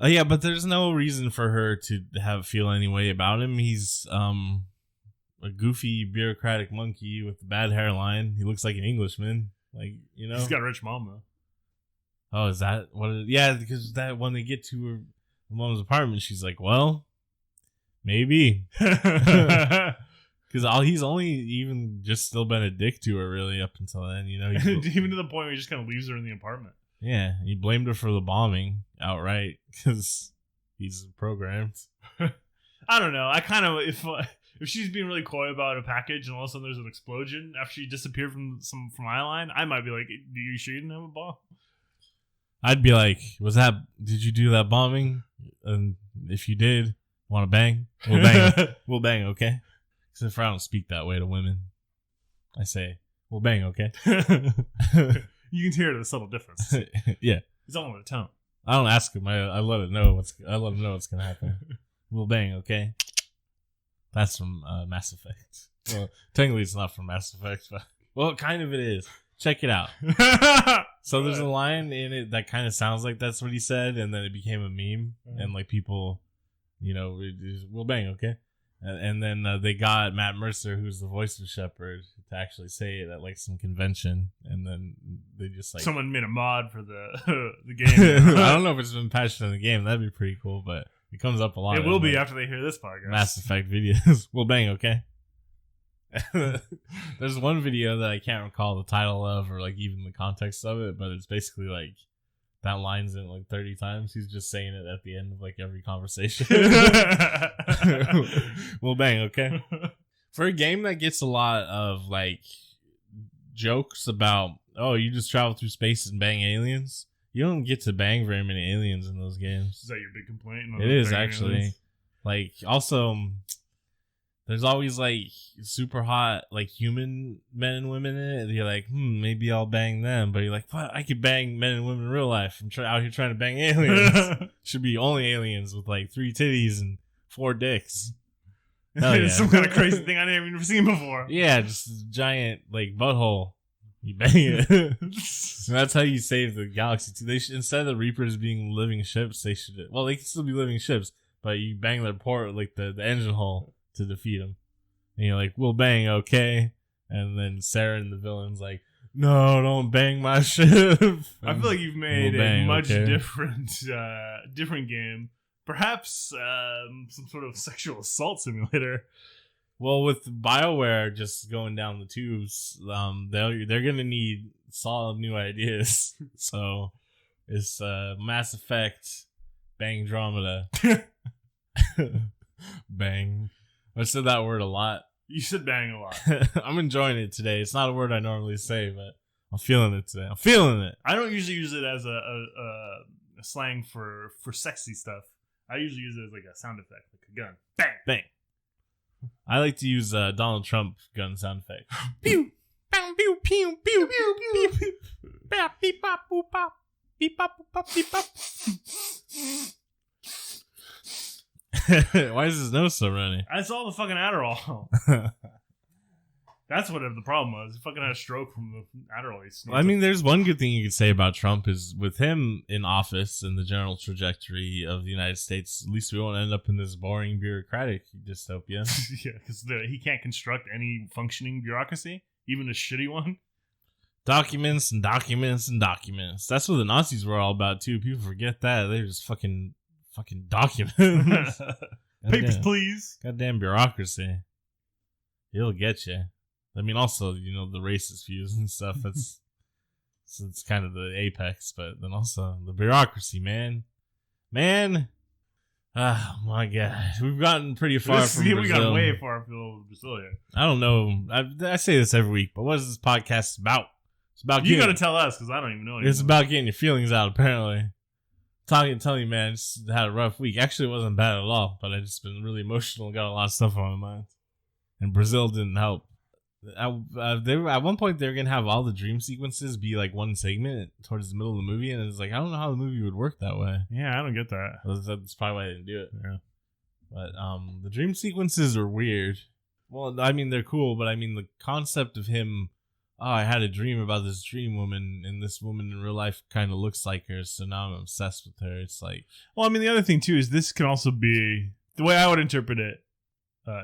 Yeah, but there's no reason for her to feel any way about him. He's a goofy bureaucratic monkey with a bad hairline. He looks like an Englishman. Like, you know. He's got a rich mom though. Oh, is that what it is? Yeah, because that when they get to her mom's apartment, she's like, well, maybe. Because he's only even just still been a dick to her really up until then, you know. Even to the point where he just kind of leaves her in the apartment. Yeah, he blamed her for the bombing outright because he's programmed. I don't know. I kind of if she's being really coy about a package and all of a sudden there's an explosion after she disappeared from Eyeline, I might be like, "Do you sure you didn't have a bomb?" I'd be like, did you do that bombing? And if you did, want to bang? We'll bang. We'll bang, okay? Except for I don't speak that way to women. I say, we'll bang, okay? You can hear the subtle difference. Yeah. It's all in the tone. I don't ask him. I let him know what's gonna happen. We'll bang, okay? That's from Mass Effect. Well, technically it's not from Mass Effect, but well, kind of it is. Check it out. So there's a line in it that kind of sounds like that's what he said, and then it became a meme, and like people, we'll bang, okay? And then they got Matt Mercer, who's the voice of Shepard, to actually say it at like some convention, and then they just like someone made a mod for the game. I don't know if it's been patched in the game. That'd be pretty cool, but it comes up a lot. It will be after they hear this podcast. Mass Effect videos. We'll bang, okay? There's one video that I can't recall the title of or like even the context of it, but it's basically like that line's in like 30 times. He's just saying it at the end of like every conversation. We'll bang, okay? For a game that gets a lot of like jokes about, oh, you just travel through space and bang aliens, you don't get to bang very many aliens in those games. Is that your big complaint? It is actually. Aliens? Like, also, there's always like super hot like human men and women in it. You're like, maybe I'll bang them, but you're like, what? I could bang men and women in real life. I'm out here trying to bang aliens. Should be only aliens with like 3 titties and 4 dicks. Hell yeah. Some kind of crazy thing I never even seen before. Yeah, just a giant like butthole. You bang it. So that's how you save the galaxy too. They should, instead of the Reapers being living ships, they should. Well, they can still be living ships, but you bang their port like the engine hull to defeat them. And you're like, we'll bang, okay? And then Sarah and the villain's like, no, don't bang my ship. I feel like you've made a much different game. Perhaps some sort of sexual assault simulator. Well, with BioWare just going down the tubes, they're gonna need solid new ideas. So it's Mass Effect Bang Andromeda. Bang. I said that word a lot. You said bang a lot. I'm enjoying it today. It's not a word I normally say, but I'm feeling it today. I'm feeling it. I don't usually use it as a slang for sexy stuff. I usually use it as like a sound effect, like a gun. Bang! Bang. I like to use Donald Trump gun sound effect. Pew! Bang! Pew! Pew! Pew! Pew! Pew! Pew! Bap! Beep! Bop! Boop! Bop! Beep! Bop! Boop! Bop! Beep! Bop! Why is his nose so runny? That's all the fucking Adderall. That's what the problem was. He fucking had a stroke from the Adderall. I mean, there's one good thing you could say about Trump is with him in office and the general trajectory of the United States, at least we won't end up in this boring bureaucratic dystopia. Yeah, because he can't construct any functioning bureaucracy, even a shitty one. Documents and documents and documents. That's what the Nazis were all about, too. People forget that. They're just fucking documents. Papers, please. Goddamn bureaucracy. It'll get you. I mean, also, the racist views and stuff. That's so it's kind of the apex, but then also the bureaucracy, man. Oh my god, we've gotten pretty far from Brazil. We got way far from Brazil here. I don't know. I say this every week, but what is this podcast about? It's about you got to tell us because I don't even know. It's about getting your feelings out. Apparently, telling you, man, just had a rough week. Actually, it wasn't bad at all, but I just been really emotional and got a lot of stuff on my mind. And Brazil didn't help. At one point, they were gonna have all the dream sequences be like one segment towards the middle of the movie, and it's like I don't know how the movie would work that way. Yeah, I don't get that. That's probably why they didn't do it. Yeah, but the dream sequences are weird. Well, I mean they're cool, but I mean the concept of him. Oh, I had a dream about this dream woman, and this woman in real life kind of looks like her, so now I'm obsessed with her. It's like, well, I mean the other thing too is this can also be the way I would interpret it.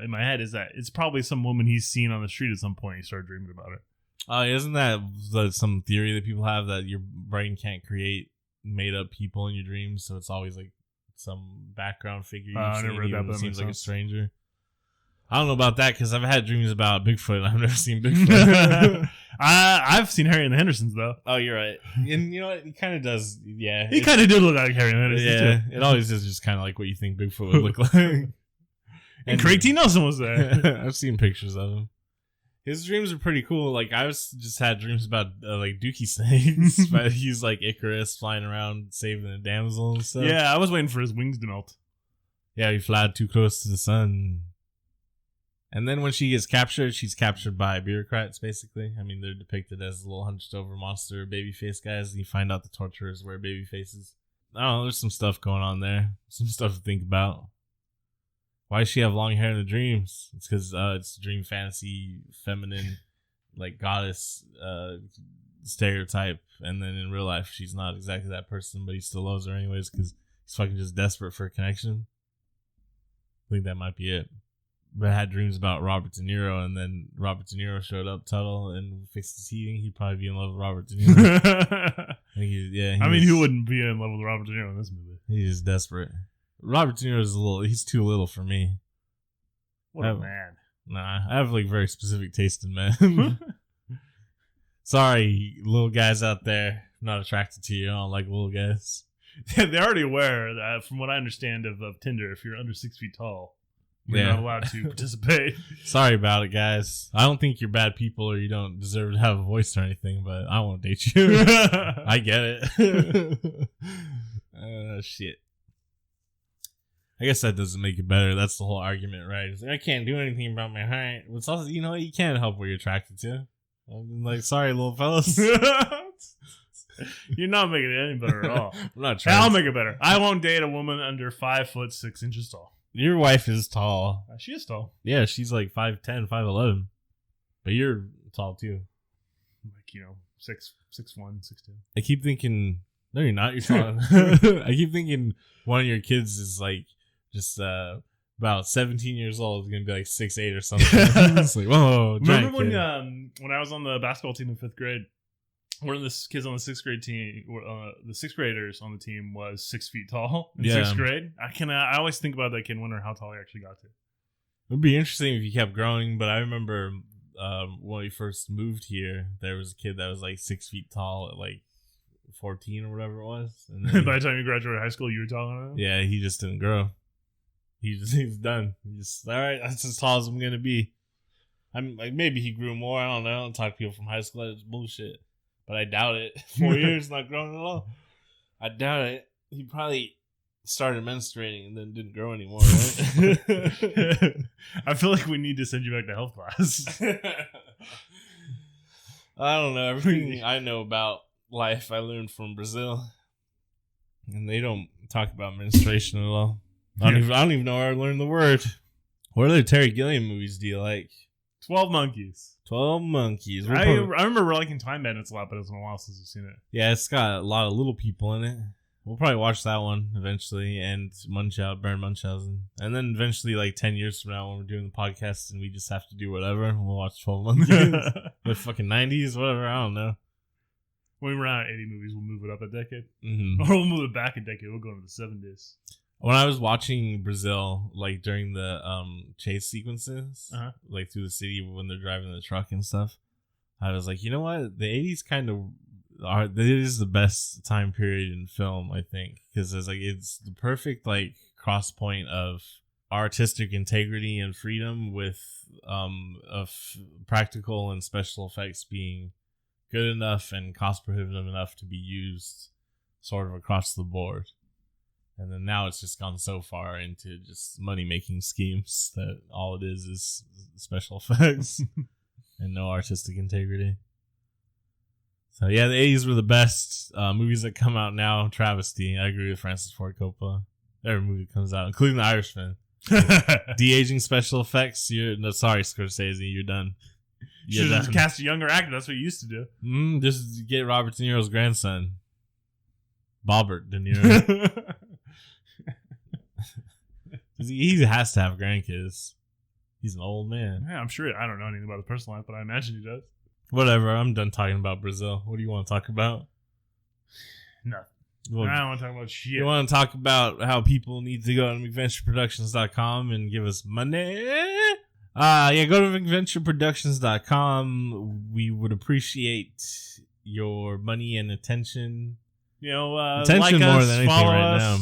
In my head is that it's probably some woman he's seen on the street at some point. He started dreaming about it. Oh, isn't that some theory that people have that your brain can't create made up people in your dreams? So it's always like some background figure. I never read that, but seems like a stranger. I don't know about that because I've had dreams about Bigfoot and I've never seen Bigfoot. I've seen Harry and the Hendersons though. Oh, you're right. And you know what? He kind of does. Yeah, he kind of did look like Harry and the Hendersons. Yeah, it always is just kind of like what you think Bigfoot would look like. And Craig T. Nelson was there. I've seen pictures of him. His dreams are pretty cool. Like I just had dreams about like dookie snakes, but he's like Icarus flying around saving the damsel and stuff. Yeah, I was waiting for his wings to melt. Yeah, he flew too close to the sun. And then when she gets captured, she's captured by bureaucrats. Basically, I mean they're depicted as little hunched over monster baby face guys. And you find out the torturers wear baby faces. I don't know. There's some stuff going on there. Some stuff to think about. Why does she have long hair in the dreams? It's because it's dream fantasy, feminine like goddess stereotype, and then in real life she's not exactly that person, but he still loves her anyways because he's fucking just desperate for a connection. I think that might be it. But I had dreams about Robert De Niro, and then Robert De Niro showed up, Tuttle, and fixed his heating. He'd probably be in love with Robert De Niro. Who wouldn't be in love with Robert De Niro in this movie? He's just desperate. Robert De Niro is he's too little for me. What a man. Nah, I have like very specific taste in men. Sorry, little guys out there. I'm not attracted to you. I don't like little guys. They're already aware that, from what I understand of Tinder, if you're under 6 feet tall, you're not allowed to participate. Sorry about it, guys. I don't think you're bad people or you don't deserve to have a voice or anything, but I won't date you. I get it. Shit. I guess that doesn't make it better. That's the whole argument, right? It's like, I can't do anything about my height. It's also, you can't help what you're attracted to. I'm like, sorry, little fellas. You're not making it any better at all. I'm not trying. I'll make it better. I won't date a woman under 5'6" tall. Your wife is tall. She is tall. Yeah, she's like 5'10", 5'11". But you're tall too. Like, 6'1", 6'2". I keep thinking, no, you're not. You're tall. I keep thinking one of your kids is like just about 17 years old. Is gonna be like 6'8" or something. It's like, whoa. Remember when I was on the basketball team in 5th grade? One of the kids on the 6th grade team, the 6th graders on the team, was 6 feet tall in 6th grade. I always think about that kid and wonder how tall he actually got to. It would be interesting if he kept growing, but I remember when we first moved here, there was a kid that was like 6 feet tall at like 14 or whatever it was. And then by the time you graduated high school, you were taller than him? Yeah, he just didn't grow. He's done. He's just, all right, that's as tall as I'm going to be. I'm like, maybe he grew more. I don't know. I don't talk to people from high school. That's bullshit. But I doubt it. 4 years not growing at all. I doubt it. He probably started menstruating and then didn't grow anymore, right? I feel like we need to send you back to health class. I don't know. Everything I know about life I learned from Brazil. And they don't talk about menstruation at all. I don't even know where I learned the word. What other Terry Gilliam movies do you like? 12 Monkeys. 12 Monkeys. I remember liking Time Bandits a lot, but it's been a while since we've seen it. Yeah, it's got a lot of little people in it. We'll probably watch that one eventually, and Baron Munchausen. And then eventually, like 10 years from now, when we're doing the podcast and we just have to do whatever, we'll watch 12 Monkeys. The fucking 90s, whatever, I don't know. When we run out of 80 movies, we'll move it up a decade. Mm-hmm. Or we'll move it back a decade. We'll go into the 70s. When I was watching Brazil, like during the chase sequences, like through the city when they're driving the truck and stuff, I was like, you know what? The 80s kind of it is the best time period in film, I think, because it's the perfect like cross point of artistic integrity and freedom with of practical and special effects being good enough and cost prohibitive enough to be used sort of across the board. And then now it's just gone so far into just money-making schemes that all it is special effects and no artistic integrity. So yeah, the 80s were the best. Movies that come out now, travesty. I agree with Francis Ford Coppola. Every movie that comes out, including The Irishman. De-aging special effects. Sorry, Scorsese, you're done. You should have cast a younger actor. That's what you used to do. Just get Robert De Niro's grandson. Bobbert De Niro. He has to have grandkids. He's an old man. Yeah, I'm sure. I don't know anything about the personal life, but I imagine he does. Whatever. I'm done talking about Brazil. What do you want to talk about? Nothing. I don't want to talk about shit. You want to talk about how people need to go to McVentureProductions.com and give us money? Yeah, go to McVentureProductions.com. We would appreciate your money and attention. Attention like more us, than anything right now.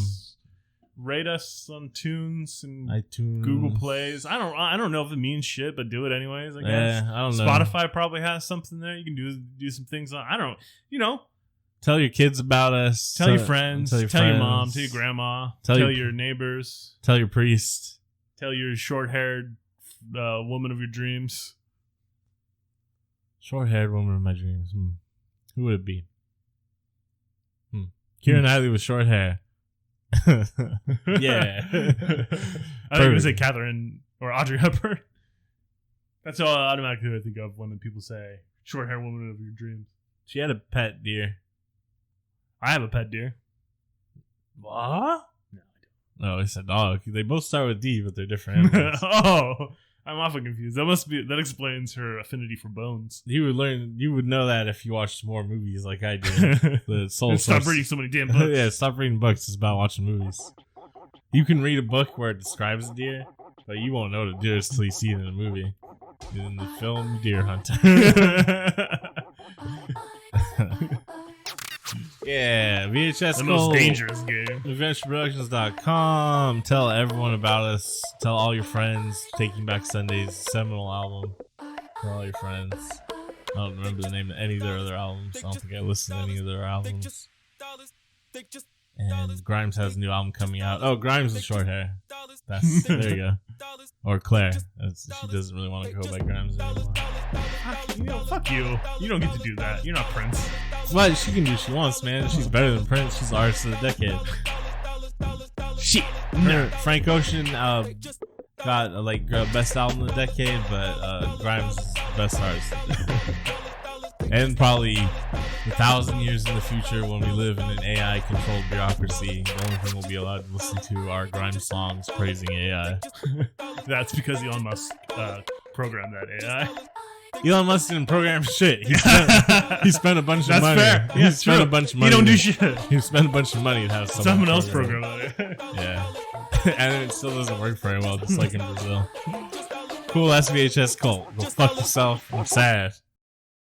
Rate us on iTunes and iTunes, Google Plays. I don't know if it means shit, but do it anyways. I guess. Yeah, I don't know. Spotify probably has something there. You can do some things on. I don't. Tell your kids about us. Tell your friends. Tell your mom. Tell your grandma. Tell your neighbors. Tell your priest. Tell your short-haired woman of your dreams. Short-haired woman of my dreams. Who would it be? Keira Knightley with short hair. Yeah. I think it was Catherine or Audrey Hepburn. That's all automatically I think of when people say short hair woman of your dreams. She had a pet deer. I have a pet deer. What? No, No, it's a dog. They both start with D, but they're different animals. Oh, I'm often confused. That explains her affinity for bones. You would know that if you watched more movies like I do. The soul Stop source. reading so many damn books. Yeah, stop reading books. It's about watching movies. You can read a book where it describes a deer, but you won't know what a deer is until you see it in a movie. In the film Deer Hunter. Yeah, VHS The KvLT. most dangerous game. AdventureProductions.com. Tell everyone about us. Tell all your friends. Taking Back Sunday's seminal album. Tell all your friends. I don't remember the name of any of their other albums. I don't think I listened to any of their albums. And Grimes has a new album coming out. Oh, Grimes with short hair. There you go. Or Claire. She doesn't really want to go by Grimes anymore. Fuck you. You don't get to do that. You're not Prince. Well, she can do what she wants, man. She's better than Prince. She's the artist of the decade. Shit. Frank Ocean got best album of the decade, but Grimes is the best artist. And probably 1,000 years in the future, when we live in an AI-controlled bureaucracy, the only thing we'll be allowed to listen to are Grimes songs praising AI. That's because Elon Musk programmed that AI. Elon Musk didn't program shit. He spent a bunch of money. That's fair. He spent a bunch of money. He don't do shit. He spent a bunch of money to have Someone else program it. Yeah. And it still doesn't work very well, just like in Brazil. Cool, that's VHS Cult. Go fuck yourself. I'm sad.